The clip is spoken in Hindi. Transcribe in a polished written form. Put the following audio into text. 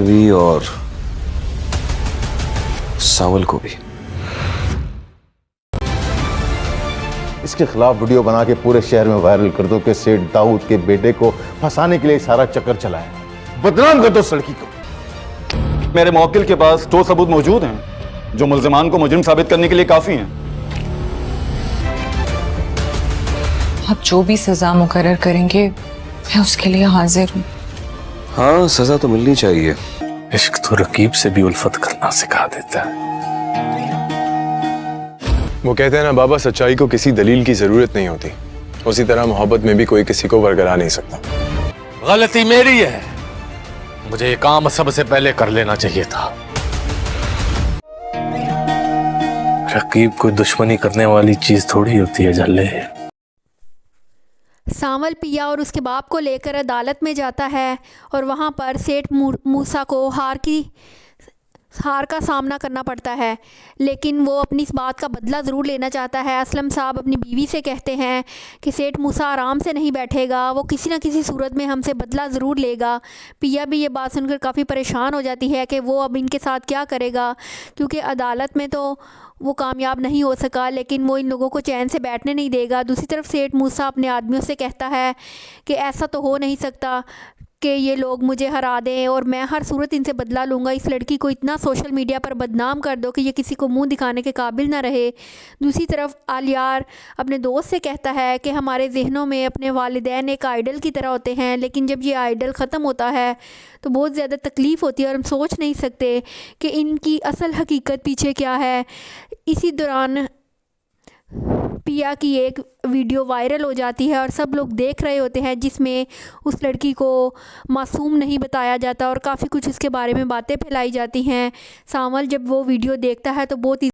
जाह्नवी और सावल को भी। इसके खिलाफ वीडियो बना के पूरे शहर में वायरल कर दो कि सेठ दाऊद के बेटे को फंसाने के लिए सारा चक्कर चलाया, बदनाम कर दो उस लड़की को। मेरे मौकिल के पास ठोस सबूत मौजूद हैं जो मुल्जिमान को मुजरिम साबित करने के लिए काफी हैं। आप जो भी सजा मुकर्रर करेंगे मैं उसके लिए हाजिर हूँ। हाँ, सजा तो मिलनी चाहिए। इश्क तो रकीब से भी उल्फत करना सिखा देता है। वो कहते हैं ना बाबा, सच्चाई को किसी दलील की जरूरत नहीं होती, उसी तरह मोहब्बत में भी कोई किसी को बरकरा नहीं सकता। गलती मेरी है, मुझे ये काम सबसे पहले कर लेना चाहिए था। रकीब कोई दुश्मनी करने वाली चीज थोड़ी होती है झल्ले। सावल पिया और उसके बाप को लेकर अदालत में जाता है और वहाँ पर सेठ मूसा को हार का सामना करना पड़ता है, लेकिन वो अपनी इस बात का बदला ज़रूर लेना चाहता है। असलम साहब अपनी बीवी से कहते हैं कि सेठ मूसा आराम से नहीं बैठेगा, वो किसी न किसी सूरत में हमसे बदला ज़रूर लेगा। पिया भी ये बात सुनकर काफ़ी परेशान हो जाती है कि वो अब इनके साथ क्या करेगा, क्योंकि अदालत में तो वो कामयाब नहीं हो सका, लेकिन वो इन लोगों को चैन से बैठने नहीं देगा। दूसरी तरफ सेठ मूसा अपने आदमियों से कहता है कि ऐसा तो हो नहीं सकता कि ये लोग मुझे हरा दें और मैं हर सूरत इनसे बदला लूँगा। इस लड़की को इतना सोशल मीडिया पर बदनाम कर दो कि ये किसी को मुंह दिखाने के काबिल ना रहे। दूसरी तरफ आलियार अपने दोस्त से कहता है कि हमारे जहनों में अपने वालिदैन एक आइडल की तरह होते हैं, लेकिन जब ये आइडल ख़त्म होता है तो बहुत ज़्यादा तकलीफ़ होती है और हम सोच नहीं सकते कि इनकी असल हकीकत पीछे क्या है। इसी दौरान पिया की एक वीडियो वायरल हो जाती है और सब लोग देख रहे होते हैं, जिसमें उस लड़की को मासूम नहीं बताया जाता और काफ़ी कुछ उसके बारे में बातें फैलाई जाती हैं। सावल जब वो वीडियो देखता है तो बहुत